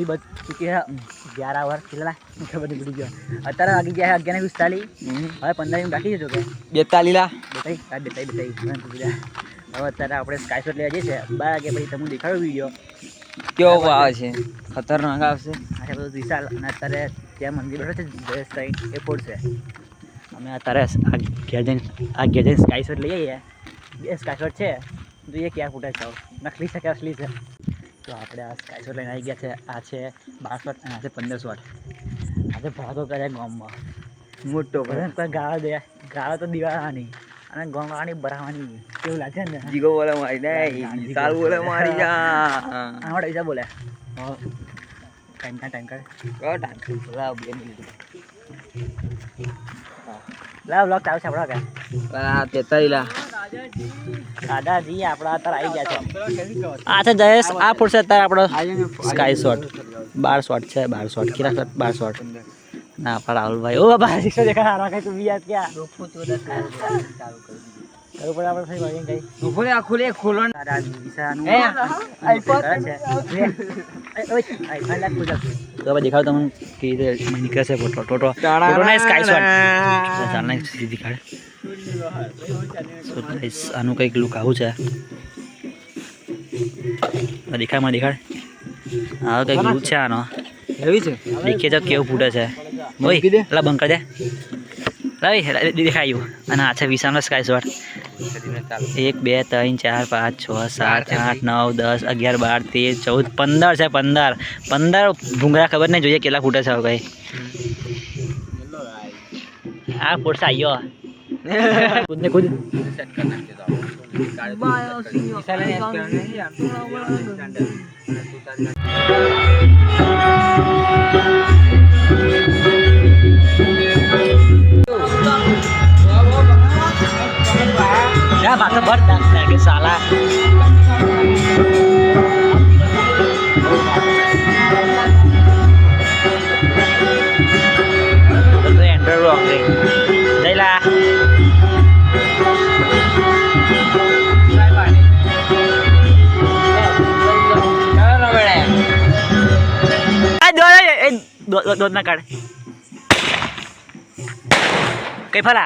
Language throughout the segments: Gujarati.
બસ ચૂકી 11 વર્ષ કેટલા ખબર નહીં પડી ગયો અત્યારે વાગી ગયા 11:45 હવે 15 મિનિટ બાકી છે જો કે 42 લા બતાવી હવે અત્યારે આપણે સ્કાય શોટ લેવા જઈએ છીએ 12 વાગે પછી તમને દેખાડો વિડીયો કેવો આવે છે ખતરનાક આવશે આ બધું વિશાલ અને અત્યારે ત્યાં મંદિર બેઠો છે જયેશ સાઈડ એરપોર્ટ છે અમે અત્યારે આ ઘેર સ્કાય શોટ લઈ આવીએ બે સ્કાય શોટ છે જોઈએ ક્યાં ફૂટે છે નકલી છે કે અસલી છે તો આપણે આ સ્કાય શોટ લઈને આવી ગયા છે આ છે 12 શોટ અને આ છે 15 શોટ આજે ભાગો કરે ગામમાં મોટો કોઈ ગાળો તો દિવાળાની અને ગામવાળાની ભરાવાની કેવું લાગે ને જીગો બોલે મારી દે વિશાલ બોલે મારી જા આવડે વિશાલ બોલે ટાઈમ કર લાવ 2 મિનિટ લાવ બ્લોક ચાલુ છે આપણા કે 43 લા દાદાજી આપણા અત્યારે આવી ગયા છે આ છે જયેશ આ ફૂટશે અત્યારે આપણો સ્કાય શોટ 12 શોટ છે 12 શોટ કેટલા શોટ 12 શોટ ના આપણા રાહુલભાઈ ઓ બાબા શિક્ષક દેખા હારા કઈ તું યાદ ક્યાં ચાલુ પડે આપણે થઈ વાગે કઈ ઉભરે આ ખોલે ખોલો દાદા વિશાનું આઈપોડ છે આઈ લાઈક પૂજા તો હવે દેખાવ તમને કે નીકળે છે ફોટો ના સ્કાય શોટ ચાલને સીધી કાઢ સો ગાઈસ આનું કંઈક લુક આવું છે દેખાડ આવો કંઈક લુક છે આનો એવી છે દેખીએ તો કેવું ફૂટે છે ઓય પેલા બંધ કરી દે દેખાયું અને આ છે વિશાલનો સ્કાય શોટ 1 2 3 4 5 6 7 8 9 10 11 12 13 14 15 છે 15 ભૂંગરા ખબર નહીં જોઈએ કેટલા ફૂટે છે હવે કઈ આ ફૂટ આવ્યો खुद ने खुद सेट करना क्या बात है बढ़ के साला एंटर रॉकिंग जयला दोन ना काढ काही फरा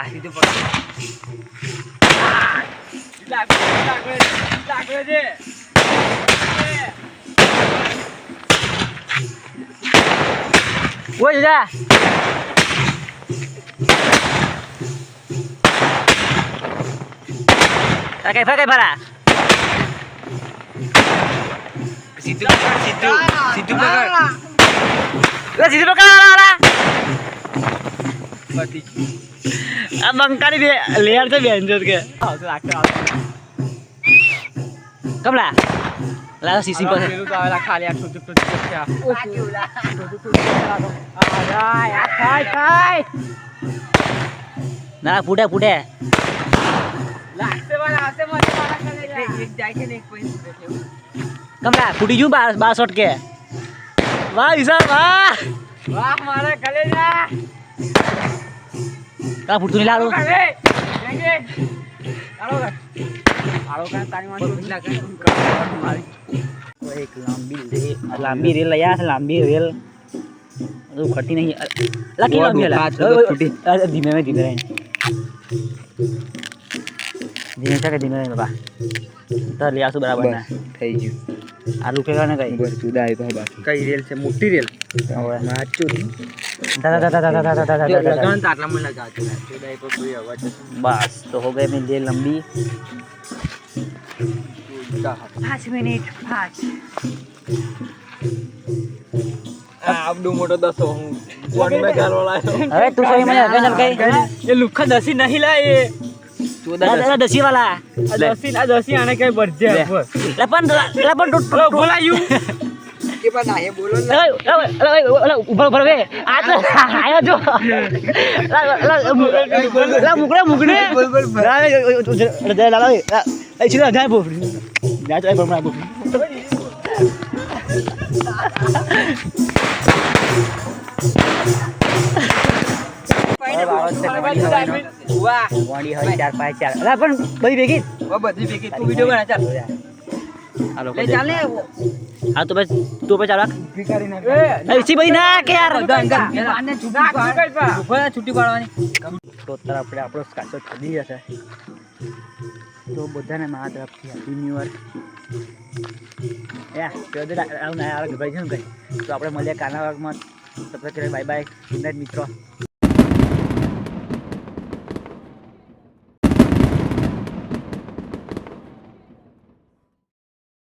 वो जा काही फरा सिद्धू पकड़ सीधी पकड़ वाला अब बंकारी दे लेयर से बेंचर के कब ला सीसी पर खाली ना पुढे कमला फूटी जू 12 शॉट के वाह विशाल वाह मारे कलेजा का फूट नहीं लालो एक लंबी रेल यार लंबी रेल तो खट्टी नहीं लकी लंबी है धीमे में धीमे बाबा तो ले आसू बराबर ना થઈ ગયું આલુ કેવા ને કઈ બસ જુદા આવી તો બાકી કઈ રેલ છે મોટી રેલ ઓય માચું दादा लगान तो आटला में लगा के जુદા પર કોઈ અવાજ बस तो हो गए मेरी रेल लंबी 5 मिनट 5 આપડો મોટો દસો હું કોણ મે ચાલો લાયો अरे तू सही में चल गई ये लुखा दसी नहीं लाए दादा दसी वाला दसी आने के बर्जे लपन बोला यू के पर ना है बोलो ना ऊपर वे आज आया जो ला मुकड़े ला ए चिरा जाए बो जा जाए बो बो वाह वाडी है 4 5 4 अरे पण बधी बेगी वो बधी बेगी तू वीडियो बना चल આ લોકો લે ચાલ ને હા તો બસ તું પછી ચાલો ભિખારી ના એસી ભાઈ ના કે યાર આને છૂટી પાડવાની તો અત્યારે આપણે આપણો સ્કાચો ખરીદી જશે તો બધાને મારા તરફથી હેપી ન્યુ યર ભાઈ છે ને ભાઈ તો આપણે મળીએ કાના વર્ગમાં બાય બાય ગુડ નાઇટ મિત્રો